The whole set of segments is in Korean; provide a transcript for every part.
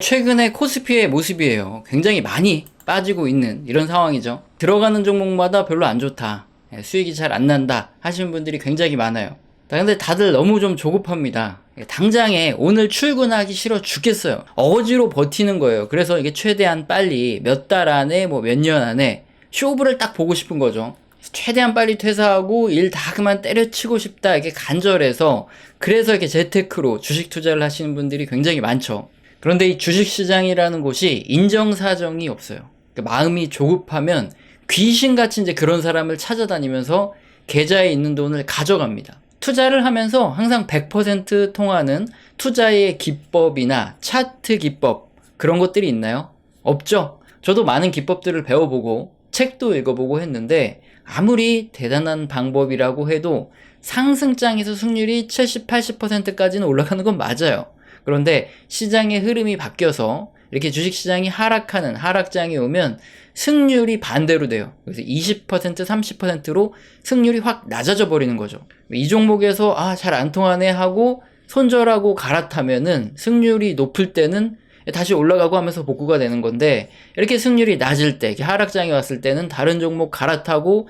최근에 코스피의 모습이에요. 굉장히 많이 빠지고 있는 이런 상황이죠. 들어가는 종목마다 별로 안 좋다, 수익이 잘 안 난다 하시는 분들이 굉장히 많아요. 근데 다들 너무 좀 조급합니다. 당장에 오늘 출근하기 싫어 죽겠어요. 억지로 버티는 거예요. 그래서 이게 최대한 빨리 몇 달 안에 몇 년 안에 쇼부를 딱 보고 싶은 거죠. 최대한 빨리 퇴사하고 일 다 그만 때려치고 싶다, 이게 간절해서. 그래서 이렇게 재테크로 주식 투자를 하시는 분들이 굉장히 많죠. 그런데 이 주식시장이라는 곳이 인정사정이 없어요. 그러니까 마음이 조급하면 귀신같이 이제 그런 사람을 찾아다니면서 계좌에 있는 돈을 가져갑니다. 투자를 하면서 항상 100% 통하는 투자의 기법이나 차트 기법, 그런 것들이 있나요? 없죠? 저도 많은 기법들을 배워보고 책도 읽어보고 했는데 아무리 대단한 방법이라고 해도 상승장에서 승률이 70, 80%까지는 올라가는 건 맞아요. 그런데 시장의 흐름이 바뀌어서 이렇게 주식시장이 하락하는 하락장이 오면 승률이 반대로 돼요. 그래서 20%, 30%로 승률이 확 낮아져 버리는 거죠. 이 종목에서 잘 안 통하네 하고 손절하고 갈아타면은 승률이 높을 때는 다시 올라가고 하면서 복구가 되는 건데, 이렇게 승률이 낮을 때, 하락장이 왔을 때는 다른 종목 갈아타고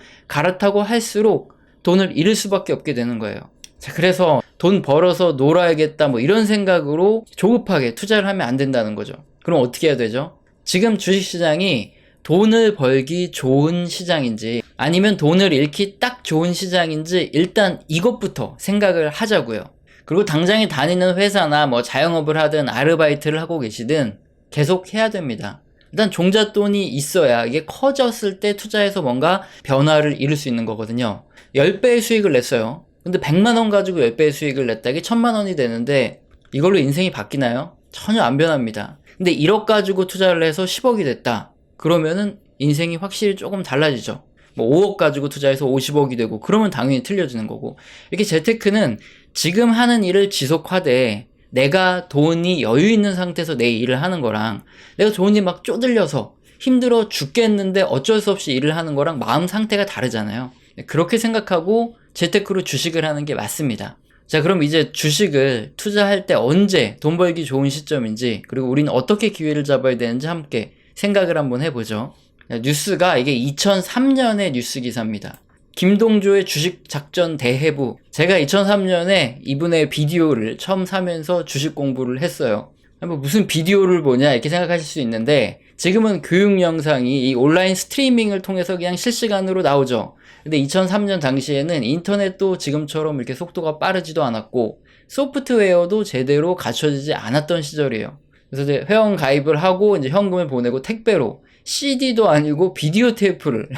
할수록 돈을 잃을 수밖에 없게 되는 거예요. 자, 그래서 돈 벌어서 놀아야겠다 이런 생각으로 조급하게 투자를 하면 안 된다는 거죠. 그럼 어떻게 해야 되죠? 지금 주식시장이 돈을 벌기 좋은 시장인지 아니면 돈을 잃기 딱 좋은 시장인지 일단 이것부터 생각을 하자고요. 그리고 당장에 다니는 회사나 자영업을 하든 아르바이트를 하고 계시든 계속 해야 됩니다. 일단 종잣돈이 있어야 이게 커졌을 때 투자해서 뭔가 변화를 이룰 수 있는 거거든요. 10배의 수익을 냈어요. 근데 100만원 가지고 10배의 수익을 냈다, 이게 1000만원이 되는데 이걸로 인생이 바뀌나요? 전혀 안 변합니다. 근데 1억 가지고 투자를 해서 10억이 됐다, 그러면은 인생이 확실히 조금 달라지죠. 5억 가지고 투자해서 50억이 되고 그러면 당연히 틀려지는 거고. 이렇게 재테크는 지금 하는 일을 지속하되 내가 돈이 여유 있는 상태에서 내 일을 하는 거랑 내가 돈이 막 쪼들려서 힘들어 죽겠는데 어쩔 수 없이 일을 하는 거랑 마음 상태가 다르잖아요. 그렇게 생각하고 재테크로 주식을 하는 게 맞습니다. 자, 그럼 이제 주식을 투자할 때 언제 돈 벌기 좋은 시점인지, 그리고 우리는 어떻게 기회를 잡아야 되는지 함께 생각을 한번 해보죠. 뉴스가 이게 2003년의 뉴스 기사입니다. 김동조의 주식작전 대해부. 제가 2003년에 이분의 비디오를 처음 사면서 주식 공부를 했어요. 무슨 비디오를 보냐 이렇게 생각하실 수 있는데, 지금은 교육 영상이 이 온라인 스트리밍을 통해서 그냥 실시간으로 나오죠. 근데 2003년 당시에는 인터넷도 지금처럼 이렇게 속도가 빠르지도 않았고 소프트웨어도 제대로 갖춰지지 않았던 시절이에요. 그래서 이제 회원 가입을 하고 이제 현금을 보내고 택배로, CD도 아니고 비디오 테이프를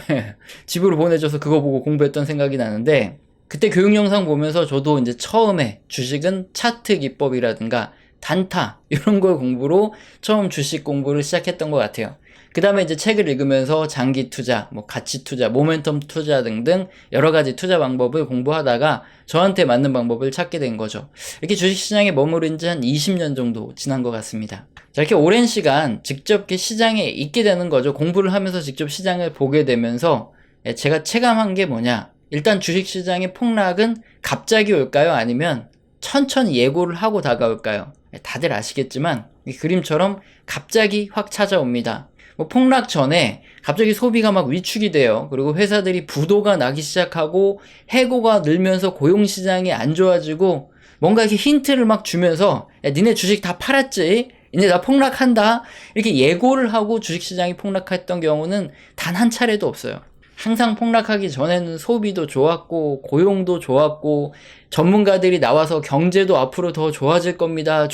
집으로 보내줘서 그거 보고 공부했던 생각이 나는데, 그때 교육 영상 보면서 저도 이제 처음에 주식은 차트 기법이라든가 단타 이런 걸 공부로 처음 주식 공부를 시작했던 것 같아요. 그 다음에 이제 책을 읽으면서 장기 투자, 가치 투자, 모멘텀 투자 등등 여러 가지 투자 방법을 공부하다가 저한테 맞는 방법을 찾게 된 거죠. 이렇게 주식시장에 머무른 지 한 20년 정도 지난 것 같습니다. 자, 이렇게 오랜 시간 직접 이렇게 시장에 있게 되는 거죠. 공부를 하면서 직접 시장을 보게 되면서 제가 체감한 게 뭐냐. 일단 주식시장의 폭락은 갑자기 올까요? 아니면 천천히 예고를 하고 다가올까요? 다들 아시겠지만 이 그림처럼 갑자기 확 찾아옵니다. 폭락 전에 갑자기 소비가 막 위축이 돼요. 그리고 회사들이 부도가 나기 시작하고 해고가 늘면서 고용시장이 안 좋아지고 뭔가 이렇게 힌트를 막 주면서 니네 주식 다 팔았지? 이제 나 폭락한다? 이렇게 예고를 하고 주식시장이 폭락했던 경우는 단 한 차례도 없어요. 항상 폭락하기 전에는 소비도 좋았고 고용도 좋았고 전문가들이 나와서 경제도 앞으로 더 좋아질 겁니다,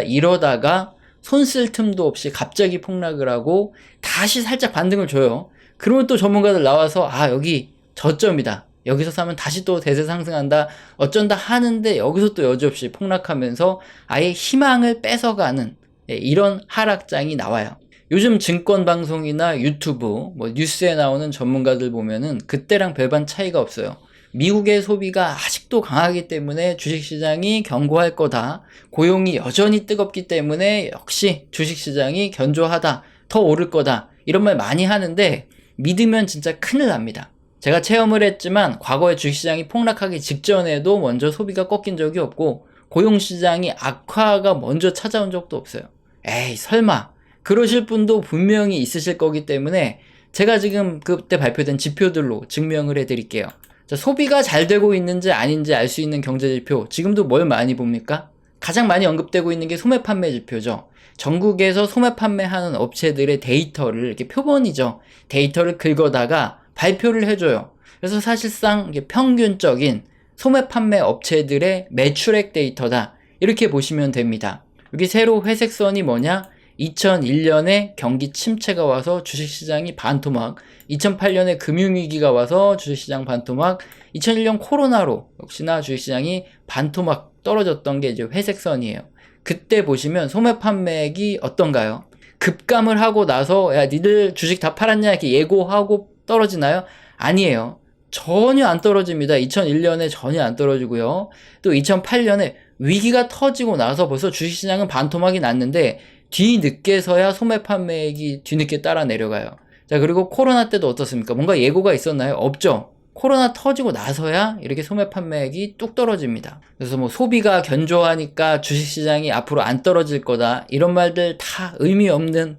이러다가 손 쓸 틈도 없이 갑자기 폭락을 하고 다시 살짝 반등을 줘요. 그러면 또 전문가들 나와서 여기 저점이다, 여기서 사면 다시 또 대세 상승한다, 어쩐다 하는데 여기서 또 여지없이 폭락하면서 아예 희망을 뺏어가는 이런 하락장이 나와요. 요즘 증권방송이나 유튜브, 뉴스에 나오는 전문가들 보면은 그때랑 별반 차이가 없어요. 미국의 소비가 아직도 강하기 때문에 주식시장이 견고할 거다, 고용이 여전히 뜨겁기 때문에 역시 주식시장이 견조하다, 더 오를 거다, 이런 말 많이 하는데 믿으면 진짜 큰일 납니다. 제가 체험을 했지만 과거에 주식시장이 폭락하기 직전에도 먼저 소비가 꺾인 적이 없고 고용시장이 악화가 먼저 찾아온 적도 없어요. 에이 설마 그러실 분도 분명히 있으실 거기 때문에 제가 지금 그때 발표된 지표들로 증명을 해드릴게요. 자, 소비가 잘 되고 있는지 아닌지 알 수 있는 경제지표, 지금도 뭘 많이 봅니까? 가장 많이 언급되고 있는 게 소매 판매 지표죠. 전국에서 소매 판매하는 업체들의 데이터를, 이렇게 표본이죠. 데이터를 긁어다가 발표를 해줘요. 그래서 사실상 이게 평균적인 소매 판매 업체들의 매출액 데이터다, 이렇게 보시면 됩니다. 여기 세로 회색선이 뭐냐? 2001년에 경기 침체가 와서 주식시장이 반토막, 2008년에 금융위기가 와서 주식시장 반토막, 2001년 코로나로 역시나 주식시장이 반토막 떨어졌던 게 이제 회색선이에요. 그때 보시면 소매 판매액이 어떤가요? 급감을 하고 나서 야 니들 주식 다 팔았냐 이렇게 예고하고 떨어지나요? 아니에요. 전혀 안 떨어집니다. 2001년에 전혀 안 떨어지고요. 또 2008년에 위기가 터지고 나서 벌써 주식시장은 반토막이 났는데 뒤늦게서야 소매 판매액이 뒤늦게 따라 내려가요. 자, 그리고 코로나 때도 어떻습니까? 뭔가 예고가 있었나요? 없죠. 코로나 터지고 나서야 이렇게 소매 판매액이 뚝 떨어집니다. 그래서 뭐 소비가 견조하니까 주식시장이 앞으로 안 떨어질 거다, 이런 말들 다 의미 없는,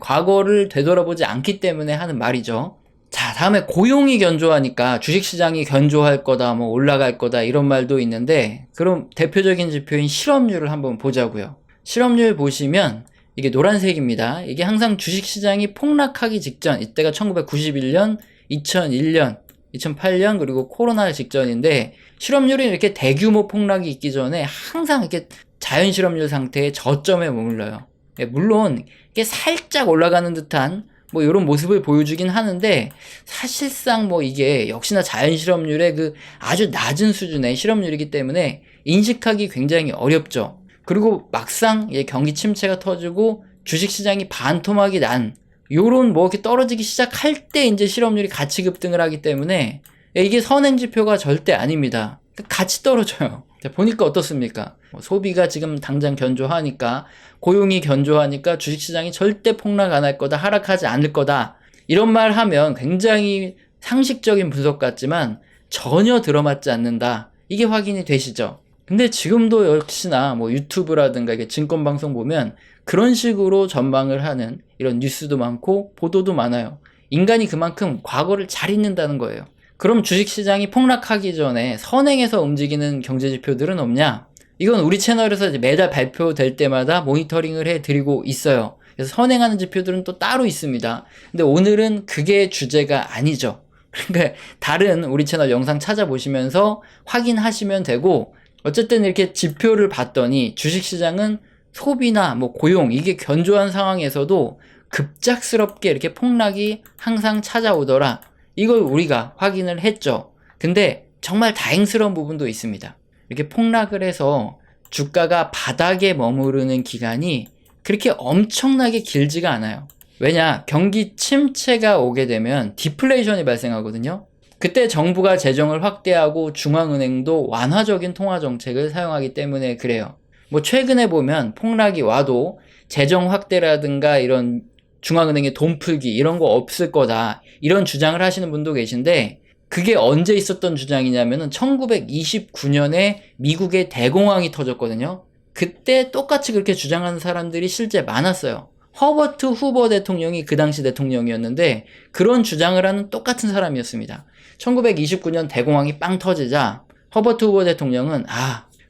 과거를 되돌아보지 않기 때문에 하는 말이죠. 자, 다음에 고용이 견조하니까 주식시장이 견조할 거다, 뭐 올라갈 거다, 이런 말도 있는데, 그럼 대표적인 지표인 실업률을 한번 보자고요. 실업률 보시면 이게 노란색입니다. 이게 항상 주식시장이 폭락하기 직전, 이때가 1991년, 2001년, 2008년, 그리고 코로나 직전인데, 실업률이 이렇게 대규모 폭락이 있기 전에 항상 이렇게 자연 실업률 상태의 저점에 머물러요. 물론 이게 살짝 올라가는 듯한 뭐 이런 모습을 보여주긴 하는데, 사실상 뭐 이게 역시나 자연 실업률의 그 아주 낮은 수준의 실업률이기 때문에 인식하기 굉장히 어렵죠. 그리고 막상 경기 침체가 터지고 주식시장이 반토막이 난 요런 뭐 이렇게 떨어지기 시작할 때 이제 실업률이 같이 급등을 하기 때문에 이게 선행지표가 절대 아닙니다. 같이 떨어져요. 자, 보니까 어떻습니까? 소비가 지금 당장 견조하니까, 고용이 견조하니까 주식시장이 절대 폭락 안 할 거다, 하락하지 않을 거다, 이런 말 하면 굉장히 상식적인 분석 같지만 전혀 들어맞지 않는다, 이게 확인이 되시죠? 근데 지금도 역시나 뭐 유튜브라든가 이게 증권방송 보면 그런 식으로 전망을 하는 이런 뉴스도 많고 보도도 많아요. 인간이 그만큼 과거를 잘 잊는다는 거예요. 그럼 주식시장이 폭락하기 전에 선행해서 움직이는 경제지표들은 없냐? 이건 우리 채널에서 이제 매달 발표될 때마다 모니터링을 해드리고 있어요. 그래서 선행하는 지표들은 또 따로 있습니다. 근데 오늘은 그게 주제가 아니죠. 그러니까 다른 우리 채널 영상 찾아보시면서 확인하시면 되고, 어쨌든 이렇게 지표를 봤더니 주식시장은 소비나 뭐 고용, 이게 견조한 상황에서도 급작스럽게 이렇게 폭락이 항상 찾아오더라, 이걸 우리가 확인을 했죠. 근데 정말 다행스러운 부분도 있습니다. 이렇게 폭락을 해서 주가가 바닥에 머무르는 기간이 그렇게 엄청나게 길지가 않아요. 왜냐, 경기 침체가 오게 되면 디플레이션이 발생하거든요. 그때 정부가 재정을 확대하고 중앙은행도 완화적인 통화정책을 사용하기 때문에 그래요. 뭐 최근에 보면 폭락이 와도 재정 확대라든가 이런 중앙은행의 돈 풀기 이런 거 없을 거다, 이런 주장을 하시는 분도 계신데, 그게 언제 있었던 주장이냐면은 1929년에 미국의 대공황이 터졌거든요. 그때 똑같이 그렇게 주장하는 사람들이 실제 많았어요. 허버트 후버 대통령이 그 당시 대통령이었는데 그런 주장을 하는 똑같은 사람이었습니다. 1929년 대공황이 빵 터지자 허버트 후버 대통령은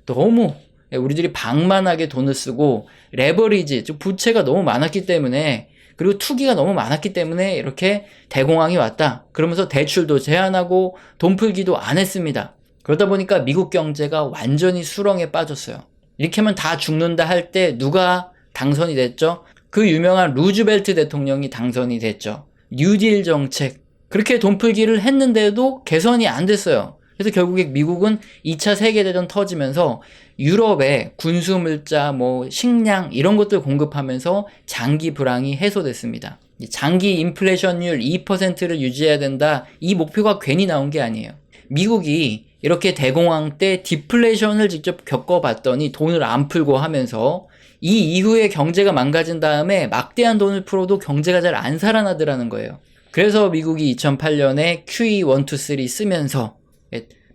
너무 우리들이 방만하게 돈을 쓰고 레버리지, 즉 부채가 너무 많았기 때문에, 그리고 투기가 너무 많았기 때문에 이렇게 대공황이 왔다, 그러면서 대출도 제한하고 돈 풀기도 안 했습니다. 그러다 보니까 미국 경제가 완전히 수렁에 빠졌어요. 이렇게 하면 다 죽는다 할 때 누가 당선이 됐죠? 그 유명한 루즈벨트 대통령이 당선이 됐죠. 뉴딜 정책, 그렇게 돈 풀기를 했는데도 개선이 안 됐어요. 그래서 결국에 미국은 2차 세계대전 터지면서 유럽에 군수물자, 뭐 식량 이런 것들 공급하면서 장기 불황이 해소됐습니다. 장기 인플레이션율 2%를 유지해야 된다, 이 목표가 괜히 나온 게 아니에요. 미국이 이렇게 대공황 때 디플레이션을 직접 겪어봤더니 돈을 안 풀고 하면서 이 이후에 경제가 망가진 다음에 막대한 돈을 풀어도 경제가 잘 안 살아나더라는 거예요. 그래서 미국이 2008년에 QE123 쓰면서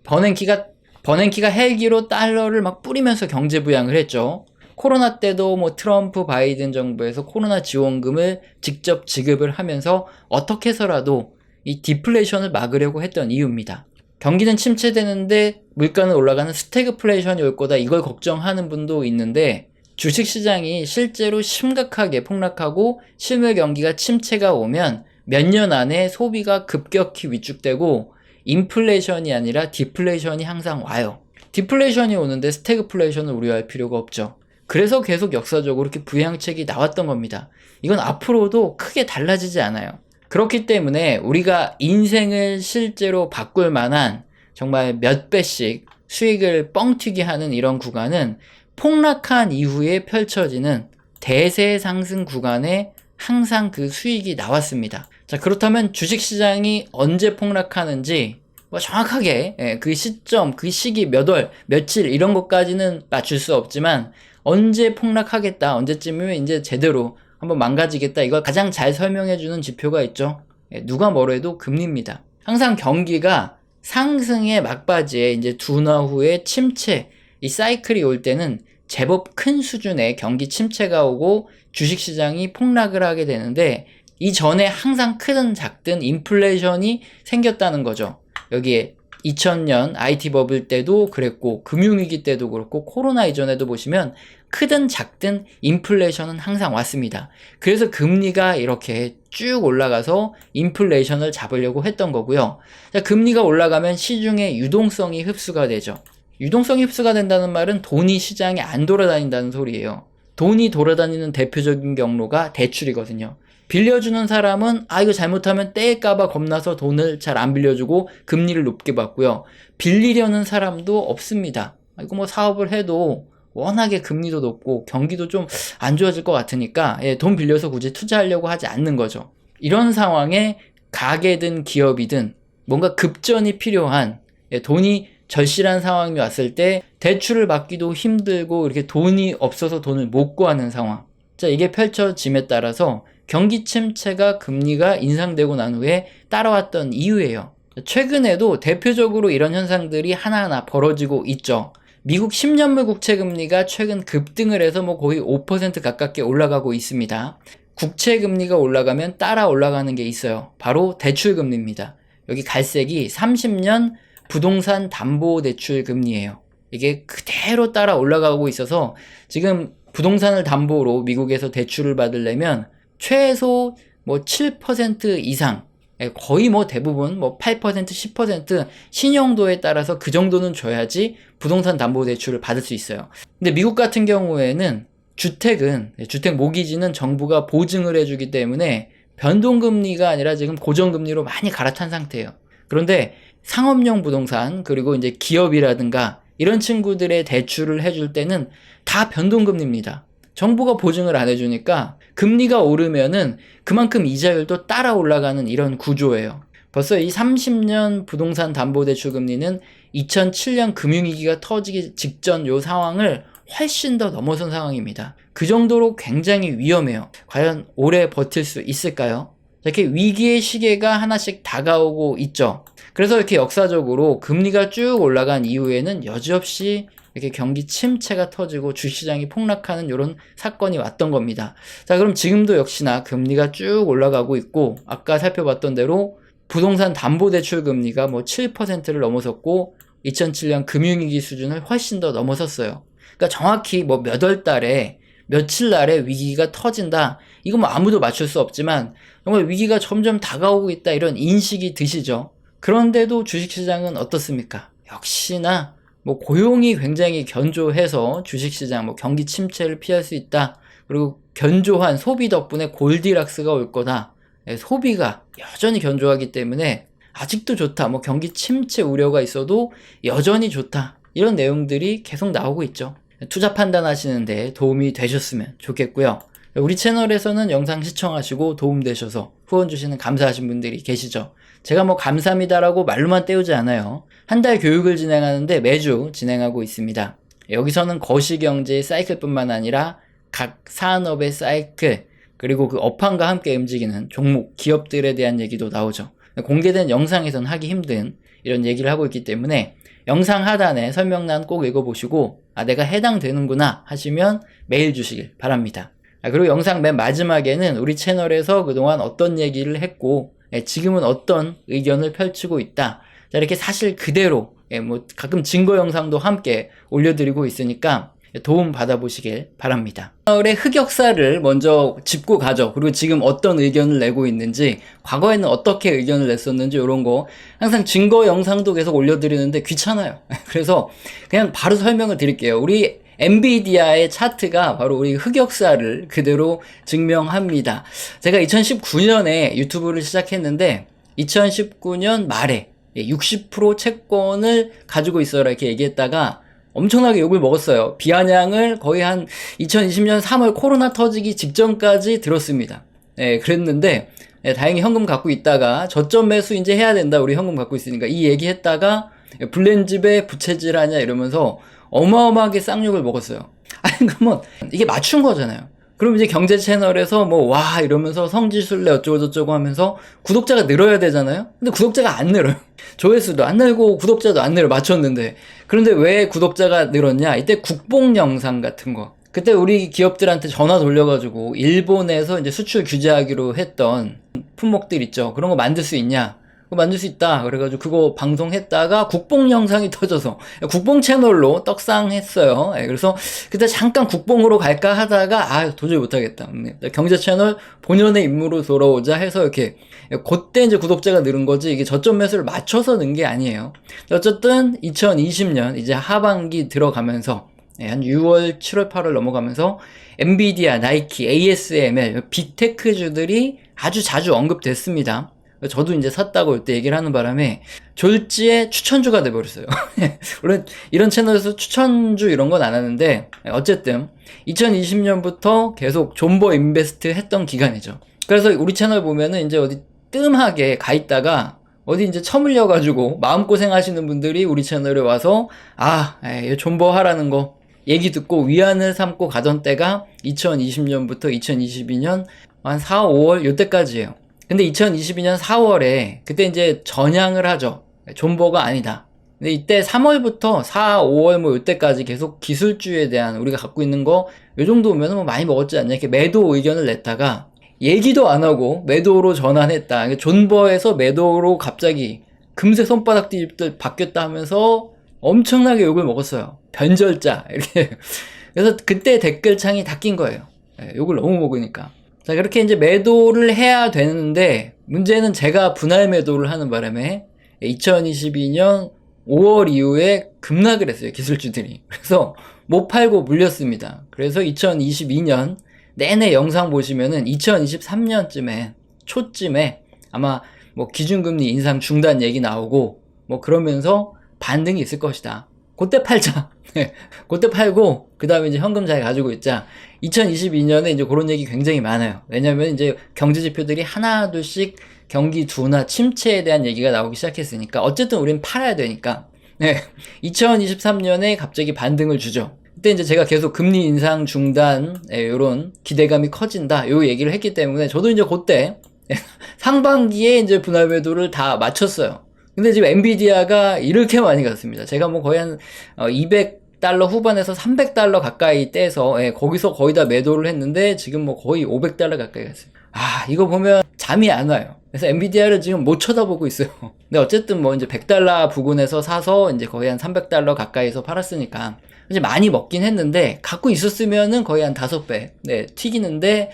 버냉키가 헬기로 달러를 막 뿌리면서 경제 부양을 했죠. 코로나 때도 뭐 트럼프 바이든 정부에서 코로나 지원금을 직접 지급을 하면서 어떻게 해서라도 이 디플레이션을 막으려고 했던 이유입니다. 경기는 침체되는데 물가는 올라가는 스태그플레이션이 올 거다, 이걸 걱정하는 분도 있는데, 주식시장이 실제로 심각하게 폭락하고 실물 경기가 침체가 오면 몇 년 안에 소비가 급격히 위축되고 인플레이션이 아니라 디플레이션이 항상 와요. 디플레이션이 오는데 스태그플레이션을 우려할 필요가 없죠. 그래서 계속 역사적으로 이렇게 부양책이 나왔던 겁니다. 이건 앞으로도 크게 달라지지 않아요. 그렇기 때문에 우리가 인생을 실제로 바꿀 만한 정말 몇 배씩 수익을 뻥튀기 하는 이런 구간은 폭락한 이후에 펼쳐지는 대세 상승 구간에 항상 그 수익이 나왔습니다. 자, 그렇다면 주식시장이 언제 폭락하는지 뭐 정확하게 그 시점, 그 시기 몇 월, 며칠 이런 것까지는 맞출 수 없지만 언제 폭락하겠다, 언제쯤이면 이제 제대로 한번 망가지겠다, 이걸 가장 잘 설명해주는 지표가 있죠. 누가 뭐래도 금리입니다. 항상 경기가 상승의 막바지에 이제 둔화 후에 침체, 이 사이클이 올 때는 제법 큰 수준의 경기 침체가 오고 주식시장이 폭락을 하게 되는데, 이 전에 항상 크든 작든 인플레이션이 생겼다는 거죠. 여기에 2000년 IT 버블 때도 그랬고 금융위기 때도 그렇고 코로나 이전에도 보시면 크든 작든 인플레이션은 항상 왔습니다. 그래서 금리가 이렇게 쭉 올라가서 인플레이션을 잡으려고 했던 거고요. 자, 금리가 올라가면 시중에 유동성이 흡수가 되죠. 유동성이 흡수가 된다는 말은 돈이 시장에 안 돌아다닌다는 소리예요. 돈이 돌아다니는 대표적인 경로가 대출이거든요. 빌려주는 사람은 이거 잘못하면 떼일까봐 겁나서 돈을 잘 안 빌려주고 금리를 높게 받고요. 빌리려는 사람도 없습니다. 이거 뭐 사업을 해도 워낙에 금리도 높고 경기도 좀 안 좋아질 것 같으니까 돈 빌려서 굳이 투자하려고 하지 않는 거죠. 이런 상황에 가게든 기업이든 뭔가 급전이 필요한, 돈이 절실한 상황이 왔을 때 대출을 받기도 힘들고 이렇게 돈이 없어서 돈을 못 구하는 상황. 자, 이게 펼쳐짐에 따라서 경기 침체가 금리가 인상되고 난 후에 따라왔던 이유예요. 최근에도 대표적으로 이런 현상들이 하나하나 벌어지고 있죠. 미국 10년물 국채 금리가 최근 급등을 해서 뭐 거의 5% 가깝게 올라가고 있습니다. 국채 금리가 올라가면 따라 올라가는 게 있어요. 바로 대출 금리입니다. 여기 갈색이 30년 부동산 담보 대출 금리예요. 이게 그대로 따라 올라가고 있어서 지금 부동산을 담보로 미국에서 대출을 받으려면 최소 뭐 7% 이상, 거의 뭐 대부분 뭐 8%, 10% 신용도에 따라서 그 정도는 줘야지 부동산 담보 대출을 받을 수 있어요. 근데 미국 같은 경우에는 주택 모기지는 정부가 보증을 해주기 때문에 변동금리가 아니라 지금 고정금리로 많이 갈아탄 상태예요. 그런데 상업용 부동산, 그리고 이제 기업이라든가 이런 친구들의 대출을 해줄 때는 다 변동금리입니다. 정부가 보증을 안 해주니까 금리가 오르면은 그만큼 이자율도 따라 올라가는 이런 구조예요. 벌써 이 30년 부동산 담보대출 금리는 2007년 금융위기가 터지기 직전 요 상황을 훨씬 더 넘어선 상황입니다. 그 정도로 굉장히 위험해요. 과연 오래 버틸 수 있을까요? 이렇게 위기의 시계가 하나씩 다가오고 있죠. 그래서 이렇게 역사적으로 금리가 쭉 올라간 이후에는 여지없이 이렇게 경기 침체가 터지고 주시장이 폭락하는 이런 사건이 왔던 겁니다. 자, 그럼 지금도 역시나 금리가 쭉 올라가고 있고, 아까 살펴봤던 대로 부동산 담보대출 금리가 뭐 7%를 넘어섰고 2007년 금융위기 수준을 훨씬 더 넘어섰어요. 그러니까 정확히 뭐 몇 월 달에 며칠 날에 위기가 터진다, 이거 뭐 아무도 맞출 수 없지만 정말 위기가 점점 다가오고 있다, 이런 인식이 드시죠. 그런데도 주식시장은 어떻습니까? 역시나 뭐 고용이 굉장히 견조해서 주식시장 뭐 경기 침체를 피할 수 있다, 그리고 견조한 소비 덕분에 골디락스가 올 거다, 소비가 여전히 견조하기 때문에 아직도 좋다, 뭐 경기 침체 우려가 있어도 여전히 좋다, 이런 내용들이 계속 나오고 있죠. 투자 판단하시는데 도움이 되셨으면 좋겠고요. 우리 채널에서는 영상 시청하시고 도움되셔서 후원 주시는 감사하신 분들이 계시죠. 제가 뭐 감사합니다라고 말로만 때우지 않아요. 한 달 교육을 진행하는데 매주 진행하고 있습니다. 여기서는 거시경제의 사이클뿐만 아니라 각 산업의 사이클, 그리고 그 업황과 함께 움직이는 종목, 기업들에 대한 얘기도 나오죠. 공개된 영상에선 하기 힘든 이런 얘기를 하고 있기 때문에 영상 하단에 설명란 꼭 읽어보시고 내가 해당되는구나 하시면 메일 주시길 바랍니다. 그리고 영상 맨 마지막에는 우리 채널에서 그동안 어떤 얘기를 했고 지금은 어떤 의견을 펼치고 있다. 자, 이렇게 사실 그대로 뭐 가끔 증거 영상도 함께 올려드리고 있으니까 도움 받아보시길 바랍니다. 채널의 흑역사를 먼저 짚고 가죠. 그리고 지금 어떤 의견을 내고 있는지, 과거에는 어떻게 의견을 냈었는지 이런 거 항상 증거 영상도 계속 올려드리는데 귀찮아요. 그래서 그냥 바로 설명을 드릴게요. 우리 엔비디아의 차트가 바로 우리 흑역사를 그대로 증명합니다. 제가 2019년에 유튜브를 시작했는데 2019년 말에 60% 채권을 가지고 있어라 이렇게 얘기했다가 엄청나게 욕을 먹었어요. 비아냥을 거의 한 2020년 3월 코로나 터지기 직전까지 들었습니다. 그랬는데 다행히 현금 갖고 있다가 저점 매수 이제 해야 된다. 우리 현금 갖고 있으니까 이 얘기했다가 블렌집에 부채질 하냐 이러면서 어마어마하게 쌍욕을 먹었어요. 아니 그러면 이게 맞춘 거잖아요. 그럼 이제 경제 채널에서 뭐 와 이러면서 성지순례 어쩌고저쩌고 하면서 구독자가 늘어야 되잖아요. 근데 구독자가 안 늘어요. 조회수도 안 늘고 구독자도 안 늘어 맞췄는데. 그런데 왜 구독자가 늘었냐? 이때 국뽕 영상 같은 거. 그때 우리 기업들한테 전화 돌려가지고 일본에서 이제 수출 규제하기로 했던 품목들 있죠. 그런 거 만들 수 있냐? 그거 만들 수 있다. 그래가지고 그거 방송했다가 국뽕 영상이 터져서 국뽕 채널로 떡상했어요. 그래서 그때 잠깐 국뽕으로 갈까 하다가 도저히 못하겠다. 경제 채널 본연의 임무로 돌아오자 해서 이렇게 그때 이제 구독자가 늘은 거지 이게 저점 매수를 맞춰서 는 게 아니에요. 어쨌든 2020년 이제 하반기 들어가면서 한 6월, 7월, 8월 넘어가면서 엔비디아, 나이키, ASML, 빅테크주들이 아주 자주 언급됐습니다. 저도 이제 샀다고 이때 얘기를 하는 바람에 졸지에 추천주가 돼버렸어요. 물론 이런 채널에서 추천주 이런 건 안 하는데 어쨌든 2020년부터 계속 존버 인베스트 했던 기간이죠. 그래서 우리 채널 보면은 이제 어디 뜸하게 가 있다가 어디 이제 처물려가지고 마음고생 하시는 분들이 우리 채널에 와서 존버 하라는 거 얘기 듣고 위안을 삼고 가던 때가 2020년부터 2022년 한 4, 5월 요때까지예요. 근데 2022년 4월에 그때 이제 전향을 하죠. 존버가 아니다. 근데 이때 3월부터 4, 5월 뭐 이때까지 계속 기술주에 대한 우리가 갖고 있는 거 요 정도면 뭐 많이 먹었지 않냐 이렇게 매도 의견을 냈다가 얘기도 안 하고 매도로 전환했다. 존버에서 매도로 갑자기 금세 손바닥 뒤집들 바뀌었다 하면서 엄청나게 욕을 먹었어요. 변절자 이렇게. 그래서 그때 댓글창이 다 낀 거예요. 욕을 너무 먹으니까. 자, 그렇게 이제 매도를 해야 되는데, 문제는 제가 분할 매도를 하는 바람에, 2022년 5월 이후에 급락을 했어요, 기술주들이. 그래서 못 팔고 물렸습니다. 그래서 2022년 내내 영상 보시면은 2023년쯤에, 초쯤에 아마 뭐 기준금리 인상 중단 얘기 나오고, 뭐 그러면서 반등이 있을 것이다. 그때 팔자. 그때 팔고, 그 다음에 이제 현금 잘 가지고 있자. 2022년에 이제 그런 얘기 굉장히 많아요. 왜냐면 이제 경제 지표들이 하나, 둘씩 경기 둔화, 침체에 대한 얘기가 나오기 시작했으니까. 어쨌든 우리는 팔아야 되니까. 2023년에 갑자기 반등을 주죠. 그때 이제 제가 계속 금리 인상 중단, 요런 기대감이 커진다. 요 얘기를 했기 때문에 저도 이제 그때 상반기에 이제 분할 매도를 다 마쳤어요. 근데 지금 엔비디아가 이렇게 많이 갔습니다. 제가 뭐 거의 한 200달러 후반에서 300달러 가까이 떼서 거기서 거의 다 매도를 했는데 지금 뭐 거의 500달러 가까이 갔어요. 이거 보면 잠이 안 와요. 그래서 엔비디아를 지금 못 쳐다보고 있어요. 근데 어쨌든 뭐 이제 100달러 부근에서 사서 이제 거의 한 300달러 가까이서 팔았으니까 이제 많이 먹긴 했는데 갖고 있었으면은 거의 한 5배 튀기는데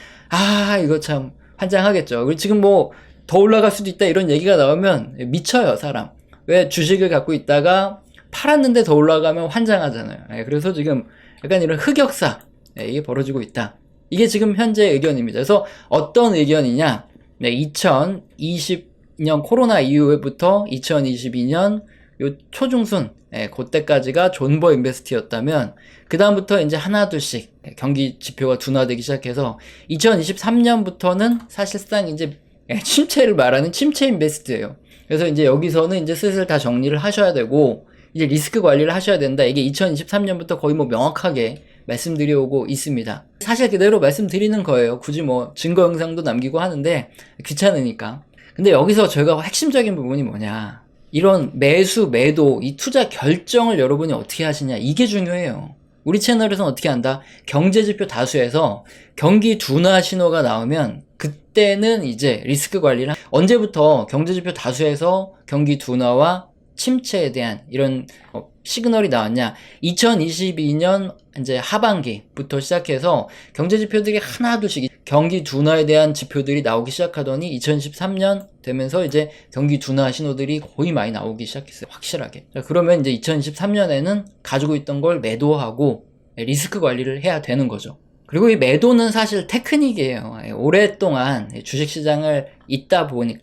이거 참 환장하겠죠. 그리고 지금 뭐 더 올라갈 수도 있다 이런 얘기가 나오면 미쳐요 사람. 왜 주식을 갖고 있다가 팔았는데 더 올라가면 환장하잖아요. 그래서 지금 약간 이런 흑역사 이게 벌어지고 있다. 이게 지금 현재 의견입니다. 그래서 어떤 의견이냐? 2020년 코로나 이후부터 2022년 요 초중순 그때까지가 존버 인베스트였다면 그 다음부터 이제 하나 둘씩 경기 지표가 둔화되기 시작해서 2023년부터는 사실상 이제 침체를 말하는 침체 인베스트예요. 그래서 이제 여기서는 이제 슬슬 다 정리를 하셔야 되고 이제 리스크 관리를 하셔야 된다. 이게 2023년부터 거의 뭐 명확하게 말씀드려오고 있습니다. 사실 그대로 말씀드리는 거예요. 굳이 뭐 증거 영상도 남기고 하는데 귀찮으니까. 근데 여기서 저희가 핵심적인 부분이 뭐냐? 이런 매수, 매도, 이 투자 결정을 여러분이 어떻게 하시냐, 이게 중요해요. 우리 채널에서는 어떻게 한다? 경제지표 다수에서 경기 둔화 신호가 나오면 그때는 이제 리스크 관리를 언제부터 경제지표 다수에서 경기 둔화와 침체에 대한 이런 시그널이 나왔냐? 2022년 이제 하반기부터 시작해서 경제지표들이 하나둘씩 경기 둔화에 대한 지표들이 나오기 시작하더니 2013년 되면서 이제 경기 둔화 신호들이 거의 많이 나오기 시작했어요. 확실하게. 자, 그러면 이제 2023년에는 가지고 있던 걸 매도하고 리스크 관리를 해야 되는 거죠. 그리고 이 매도는 사실 테크닉이에요. 오랫동안 주식시장을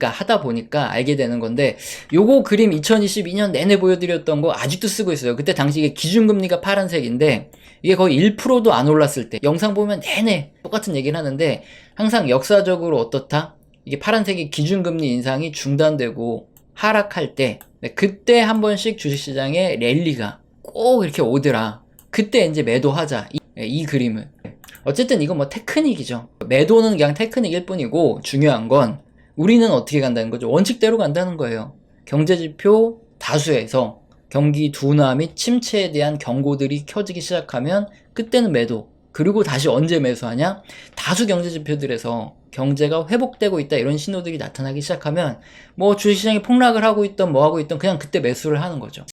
하다 보니까 알게 되는 건데, 요거 그림 2022년 내내 보여드렸던 거 아직도 쓰고 있어요. 그때 당시 이게 기준금리가 파란색인데, 이게 거의 1%도 안 올랐을 때, 영상 보면 내내 똑같은 얘기를 하는데, 항상 역사적으로 어떻다? 이게 파란색이 기준금리 인상이 중단되고 하락할 때, 그때 한 번씩 주식시장에 랠리가 꼭 이렇게 오더라. 그때 이제 매도하자. 이 그림을. 어쨌든 이건 뭐 테크닉이죠. 매도는 그냥 테크닉일 뿐이고 중요한 건 우리는 어떻게 간다는 거죠. 원칙대로 간다는 거예요. 경제지표 다수에서 경기 둔화 및 침체에 대한 경고들이 켜지기 시작하면 그때는 매도. 그리고 다시 언제 매수하냐? 다수 경제지표들에서 경제가 회복되고 있다 이런 신호들이 나타나기 시작하면 뭐 주식시장이 폭락을 하고 있던 뭐 하고 있던 그냥 그때 매수를 하는 거죠.